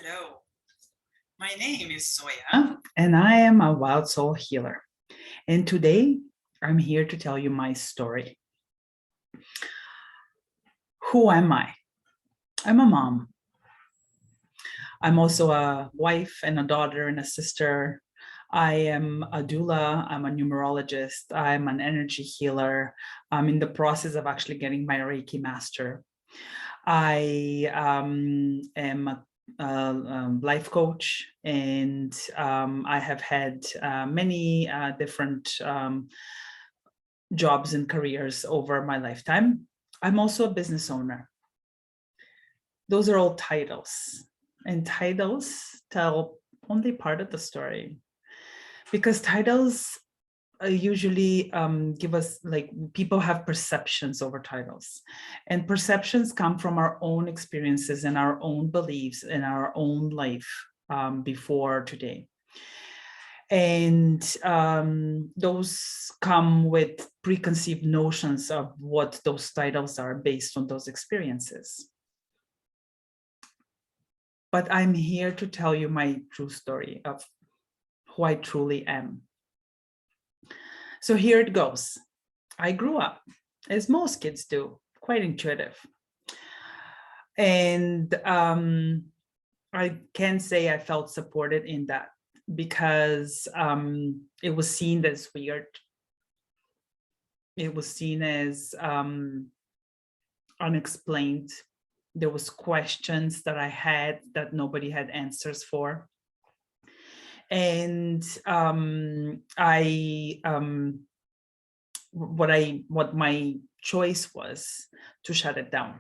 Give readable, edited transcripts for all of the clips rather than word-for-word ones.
Hello, my name is Soya, and I am a wild soul healer. And today I'm here to tell you my story. Who am I? I'm a mom. I'm also a wife and a daughter and a sister. I am a doula. I'm a numerologist. I'm an energy healer. I'm in the process of actually getting my Reiki master. I am a life coach, and I have had many different jobs and careers over my lifetime. I'm also a business owner. Those are all titles, and titles tell only part of the story, because titles usually give us, like, people have perceptions over titles, and perceptions come from our own experiences and our own beliefs in our own life before today. And those come with preconceived notions of what those titles are based on those experiences. But I'm here to tell you my true story of who I truly am. So here it goes. I grew up, as most kids do, quite intuitive. And I can say I felt supported in that, because it was seen as weird. It was seen as unexplained. There was questions that I had that nobody had answers for. And what my choice was to shut it down,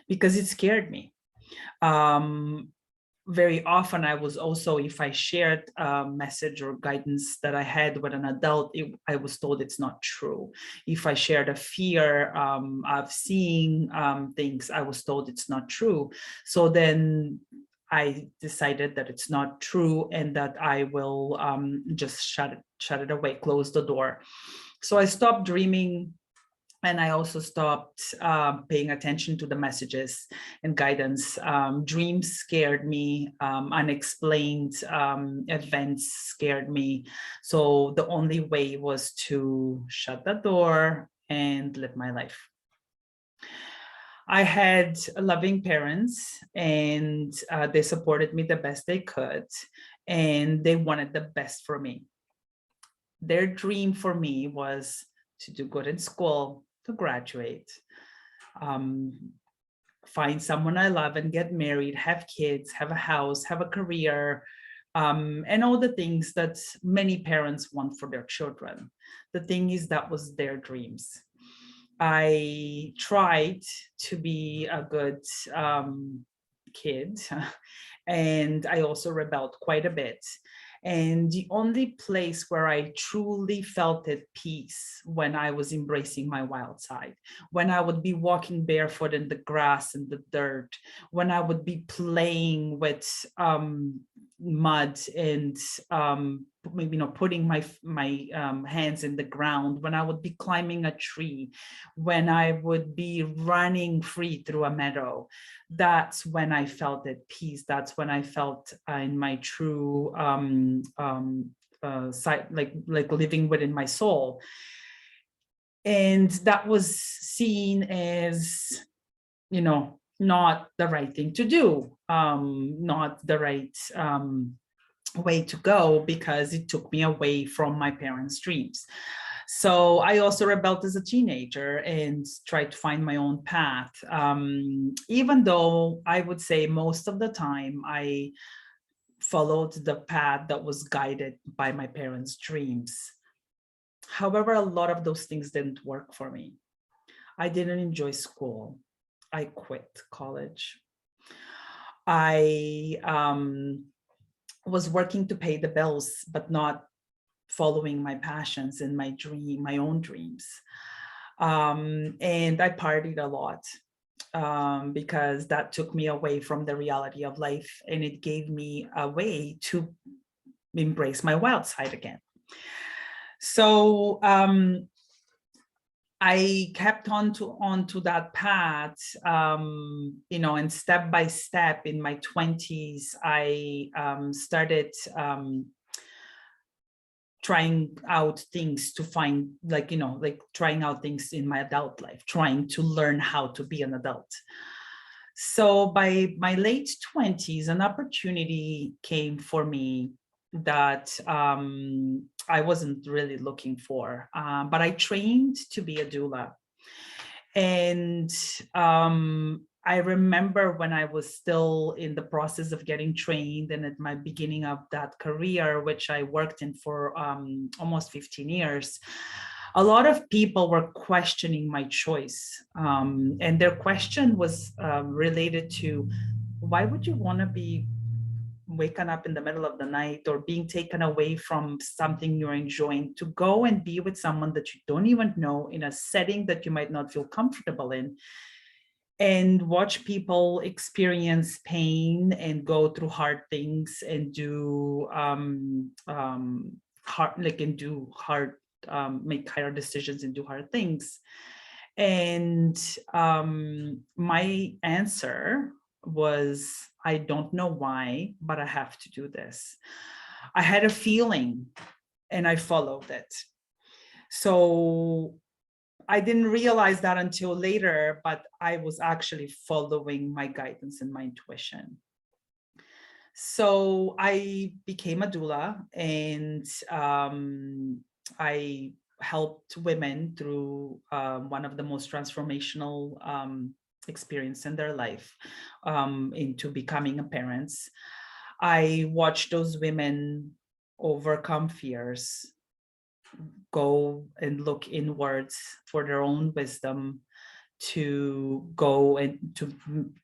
because it scared me. Very often I was also, if I shared a message or guidance that I had with an adult, I was told it's not true. If I shared a fear of seeing things, I was told it's not true. So then I decided that it's not true, and that I will just shut it away, close the door. So I stopped dreaming, and I also stopped paying attention to the messages and guidance. Dreams scared me. Unexplained events scared me. So the only way was to shut the door and live my life. I had loving parents, and they supported me the best they could, and they wanted the best for me. Their dream for me was to do good in school, to graduate, find someone I love and get married, have kids, have a house, have a career, and all the things that many parents want for their children. The thing is, that was their dreams. I tried to be a good kid, and I also rebelled quite a bit. And the only place where I truly felt at peace, when I was embracing my wild side, when I would be walking barefoot in the grass and the dirt, when I would be playing with mud and maybe putting my hands in the ground, when I would be climbing a tree, when I would be running free through a meadow, that's when I felt at peace. That's when I felt in my true side, like living within my soul. And that was seen as, not the right thing to do, not the right way to go, because it took me away from my parents' dreams. So I also rebelled as a teenager and tried to find my own path. Even though I would say most of the time I followed the path that was guided by my parents' dreams. However, a lot of those things didn't work for me. I didn't enjoy school. I quit college. I was working to pay the bills, but not following my passions and my own dreams. And I partied a lot, because that took me away from the reality of life, and it gave me a way to embrace my wild side again. So I kept onto that path, and step by step in my 20s, I started trying out things to find, trying out things in my adult life, trying to learn how to be an adult. So by my late 20s, an opportunity came for me that I wasn't really looking for, but I trained to be a doula. And I remember when I was still in the process of getting trained and at my beginning of that career, which I worked in for almost 15 years, a lot of people were questioning my choice. And their question was related to, why would you want to be waking up in the middle of the night or being taken away from something you're enjoying to go and be with someone that you don't even know in a setting that you might not feel comfortable in, and watch people experience pain and go through hard things and do make hard decisions and do hard things. And my answer was, I don't know why, but I have to do this. I had a feeling and I followed it. So I didn't realize that until later, but I was actually following my guidance and my intuition. So I became a doula, and I helped women through one of the most transformational experience in their life, into becoming a parents. I watched those women overcome fears, go and look inwards for their own wisdom, to go and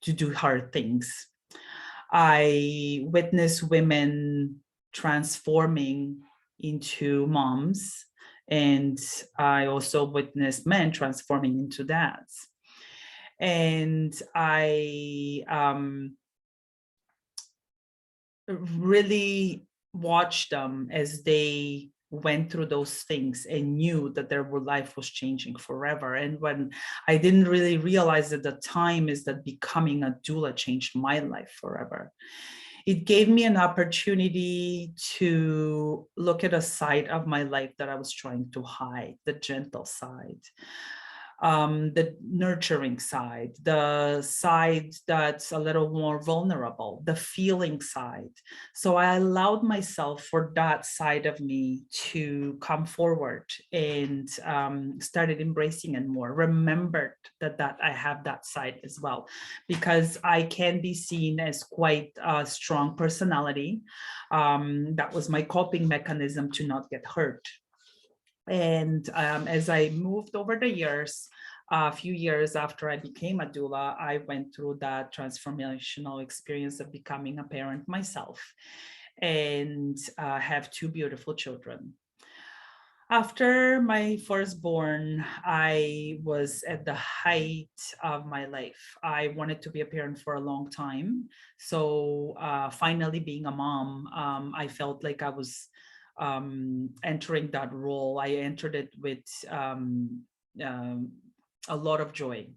to do hard things. I witnessed women transforming into moms, and I also witnessed men transforming into dads. And I really watched them as they went through those things and knew that their life was changing forever. And when I didn't really realize at the time is that becoming a doula changed my life forever. It gave me an opportunity to look at a side of my life that I was trying to hide, the gentle side, the nurturing side, the side that's a little more vulnerable, the feeling side. So I allowed myself for that side of me to come forward, and started embracing it more, remembered that I have that side as well, because I can be seen as quite a strong personality. That was my coping mechanism to not get hurt. And as I moved over the years, a few years after I became a doula, I went through that transformational experience of becoming a parent myself, and have two beautiful children. After my firstborn, I was at the height of my life. I wanted to be a parent for a long time. So finally being a mom, I felt like I was entering that role. I entered it with a lot of joy.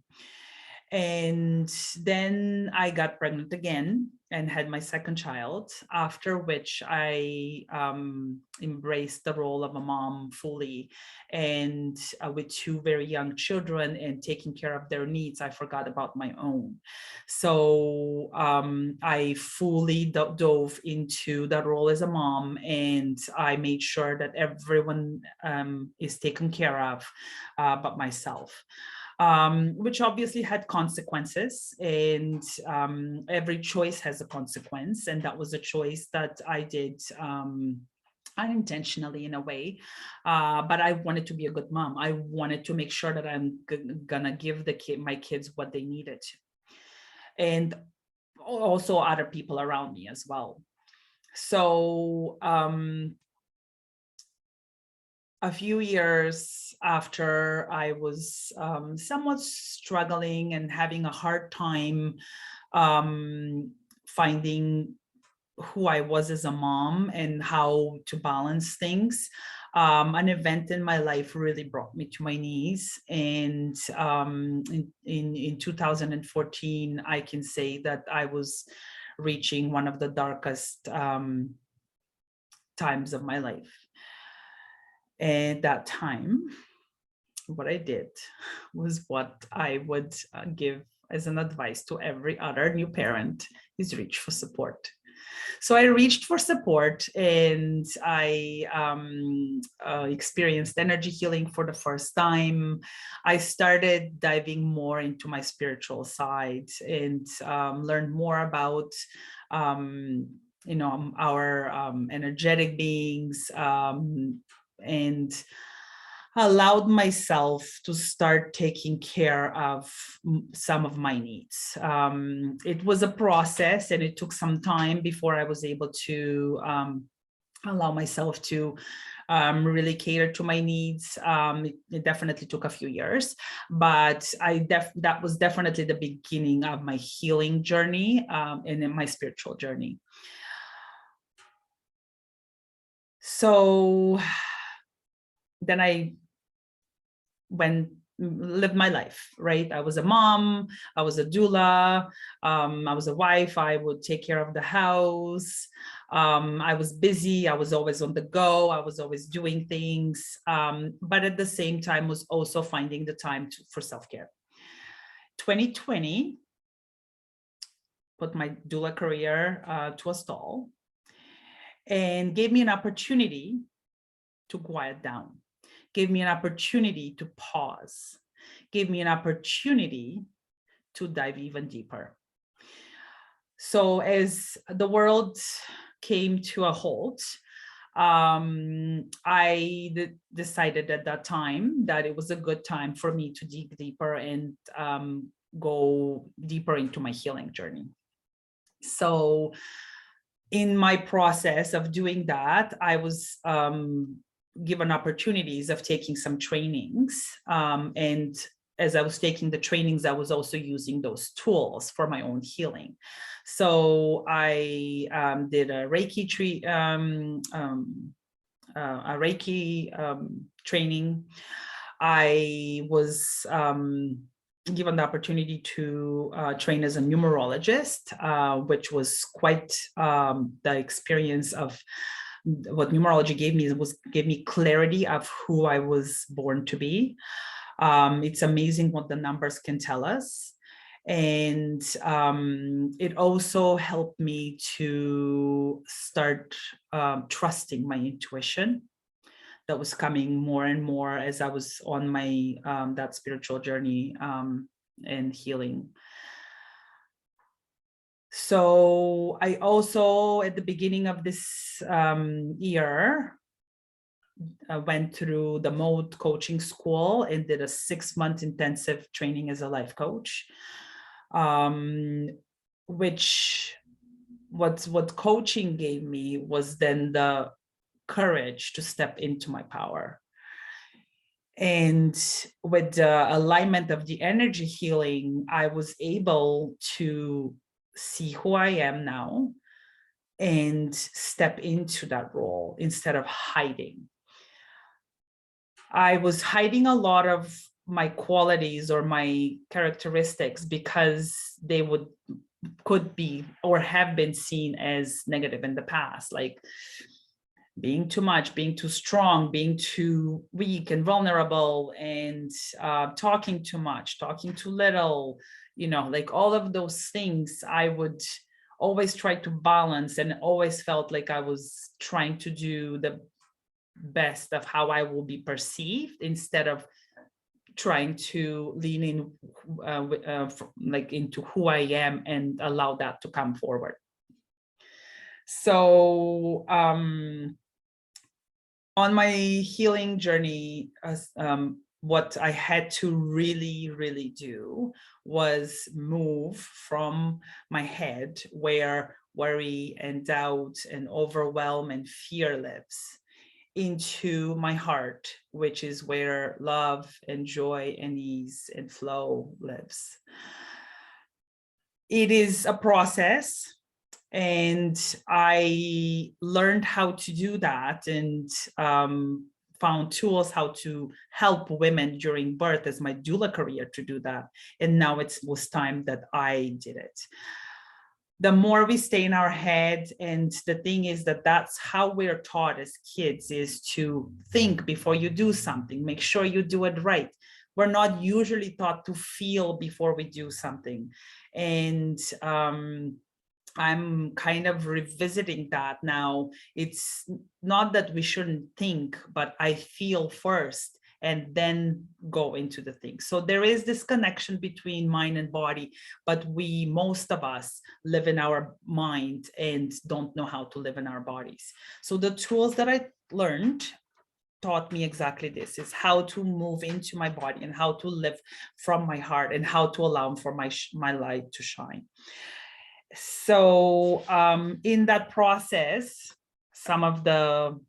And then I got pregnant again and had my second child, after which I embraced the role of a mom fully. And with two very young children and taking care of their needs, I forgot about my own. So I fully dove into that role as a mom, and I made sure that everyone is taken care of but myself. Which obviously had consequences, and every choice has a consequence. And that was a choice that I did unintentionally in a way, but I wanted to be a good mom. I wanted to make sure that I'm gonna give my kids what they needed, and also other people around me as well. So a few years after I was somewhat struggling and having a hard time finding who I was as a mom and how to balance things, An event in my life really brought me to my knees. And in 2014, I can say that I was reaching one of the darkest times of my life. And that time, what I did was what I would give as an advice to every other new parent, is reach for support. So I reached for support, and I experienced energy healing for the first time. I started diving more into my spiritual side and learned more about our energetic beings, and allowed myself to start taking care of some of my needs. It was a process, and it took some time before I was able to allow myself to really cater to my needs. It definitely took a few years, but that was definitely the beginning of my healing journey and in my spiritual journey. So then I lived my life, right? I was a mom, I was a doula, I was a wife, I would take care of the house. I was busy, I was always on the go, I was always doing things, but at the same time was also finding the time for self-care. 2020 put my doula career to a stall and gave me an opportunity to quiet down, gave me an opportunity to pause, gave me an opportunity to dive even deeper. So as the world came to a halt, I decided at that time that it was a good time for me to dig deeper and go deeper into my healing journey. So in my process of doing that, I was given opportunities of taking some trainings. And as I was taking the trainings, I was also using those tools for my own healing. So I did a Reiki training. I was given the opportunity to train as a numerologist, which was quite the experience of what numerology gave me clarity of who I was born to be. It's amazing what the numbers can tell us. And it also helped me to start trusting my intuition. That was coming more and more as I was on my that spiritual journey and healing. So I also, at the beginning of this year, I went through the Mode coaching school and did a 6-month intensive training as a life coach, which what coaching gave me was then the courage to step into my power. And with the alignment of the energy healing, I was able to see who I am now and step into that role instead of hiding. I was hiding a lot of my qualities or my characteristics because they could be or have been seen as negative in the past, like being too much, being too strong, being too weak and vulnerable, and talking too much, talking too little, like all of those things I would always try to balance, and always felt like I was trying to do the best of how I will be perceived instead of trying to lean in like into who I am and allow that to come forward. So on my healing journey, what I had to really do was move from my head, where worry and doubt and overwhelm and fear lives, into my heart, which is where love and joy and ease and flow lives. It is a process, and I learned how to do that, and found tools how to help women during birth as my doula career to do that. And now it was time that I did it. The more we stay in our head, and the thing is that that's how we're taught as kids, is to think before you do something, make sure you do it right. We're not usually taught to feel before we do something. And I'm kind of revisiting that now. It's not that we shouldn't think, but I feel first and then go into the thing. So there is this connection between mind and body, but most of us live in our mind and don't know how to live in our bodies. So the tools that I learned taught me exactly this, is how to move into my body and how to live from my heart and how to allow for my light to shine. So in that process, some of the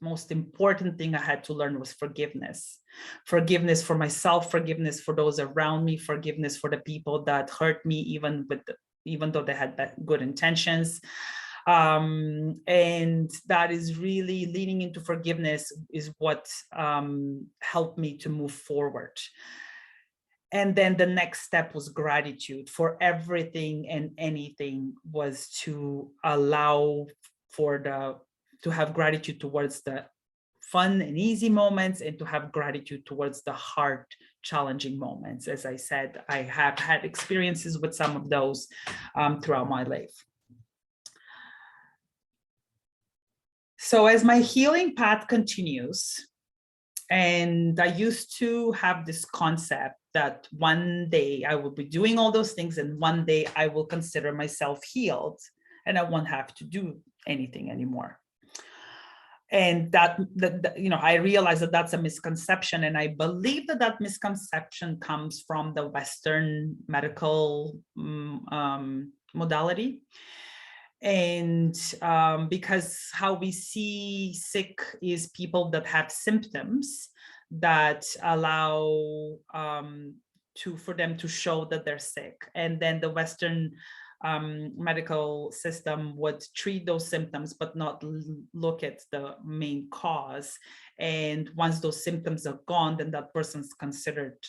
most important thing I had to learn was forgiveness. Forgiveness for myself, forgiveness for those around me, forgiveness for the people that hurt me, even though they had good intentions. And that is really leaning into forgiveness is what helped me to move forward. And then the next step was gratitude for everything and anything, was to allow to have gratitude towards the fun and easy moments, and to have gratitude towards the hard, challenging moments. As I said, I have had experiences with some of those throughout my life. So as my healing path continues, and I used to have this concept that one day I will be doing all those things, and one day I will consider myself healed and I won't have to do anything anymore. And that I realized that that's a misconception. And I believe that misconception comes from the Western medical modality. And because how we see sick is people that have symptoms that allow for them to show that they're sick. And then the Western medical system would treat those symptoms, but not look at the main cause. And once those symptoms are gone, then that person's considered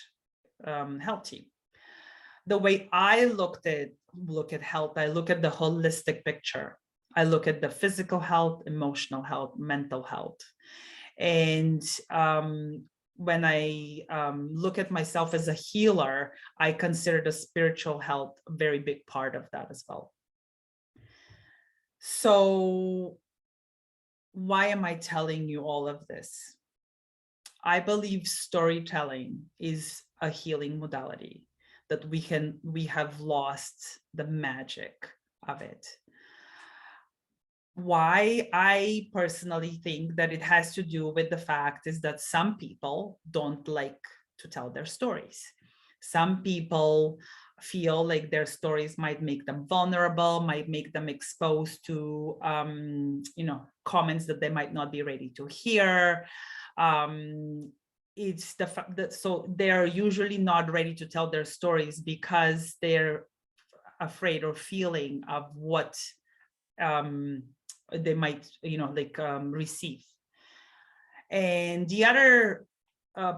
healthy. The way I look at health, I look at the holistic picture. I look at the physical health, emotional health, mental health. And when I look at myself as a healer, I consider the spiritual health a very big part of that as well. So why am I telling you all of this? I believe storytelling is a healing modality, that we have lost the magic of it. Why I personally think that it has to do with the fact is that some people don't like to tell their stories. Some people feel like their stories might make them vulnerable, might make them exposed to comments that they might not be ready to hear. It's the fact that so they're usually not ready to tell their stories because they're afraid or feeling of what they might receive. And the other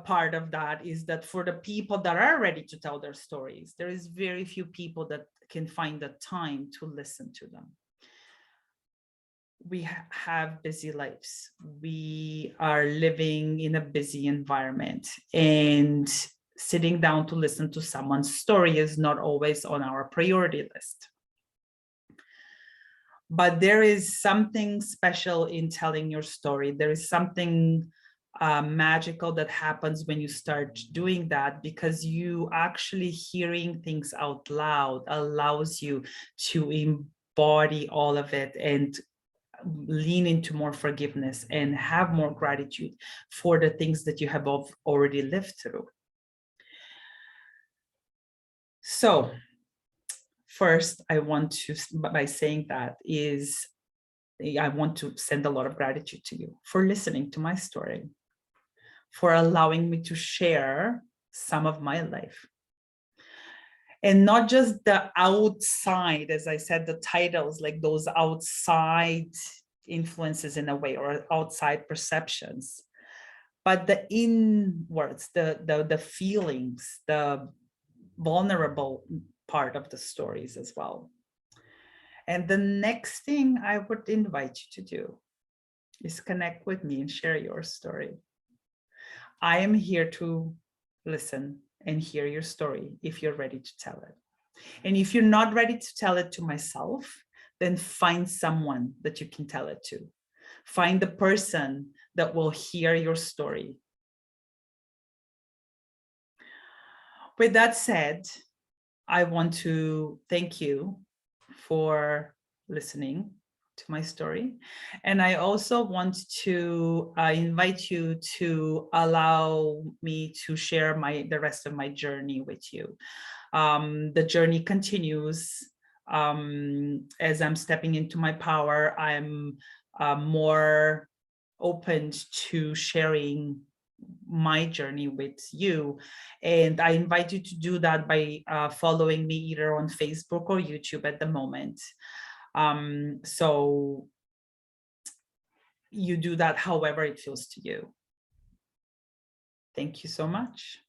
part of that is that for the people that are ready to tell their stories, there is very few people that can find the time to listen to them. We have busy lives. We are living in a busy environment, and sitting down to listen to someone's story is not always on our priority list. But there is something special in telling your story. There is something magical that happens when you start doing that, because you actually hearing things out loud allows you to embody all of it and lean into more forgiveness and have more gratitude for the things that you have already lived through. So first, I want to, by saying that, is I want to send a lot of gratitude to you for listening to my story, for allowing me to share some of my life. And not just the outside, as I said, the titles, like those outside influences in a way, or outside perceptions, but the inwards, the feelings, the vulnerable part of the stories as well. And the next thing I would invite you to do is connect with me and share your story. I am here to listen and hear your story if you're ready to tell it. And if you're not ready to tell it to myself, then find someone that you can tell it to. Find the person that will hear your story. With that said, I want to thank you for listening to my story. And I also want to invite you to allow me to share the rest of my journey with you. The journey continues. As I'm stepping into my power, I'm more open to sharing my journey with you. And I invite you to do that by following me either on Facebook or YouTube at the moment. So you do that however it feels to you. Thank you so much.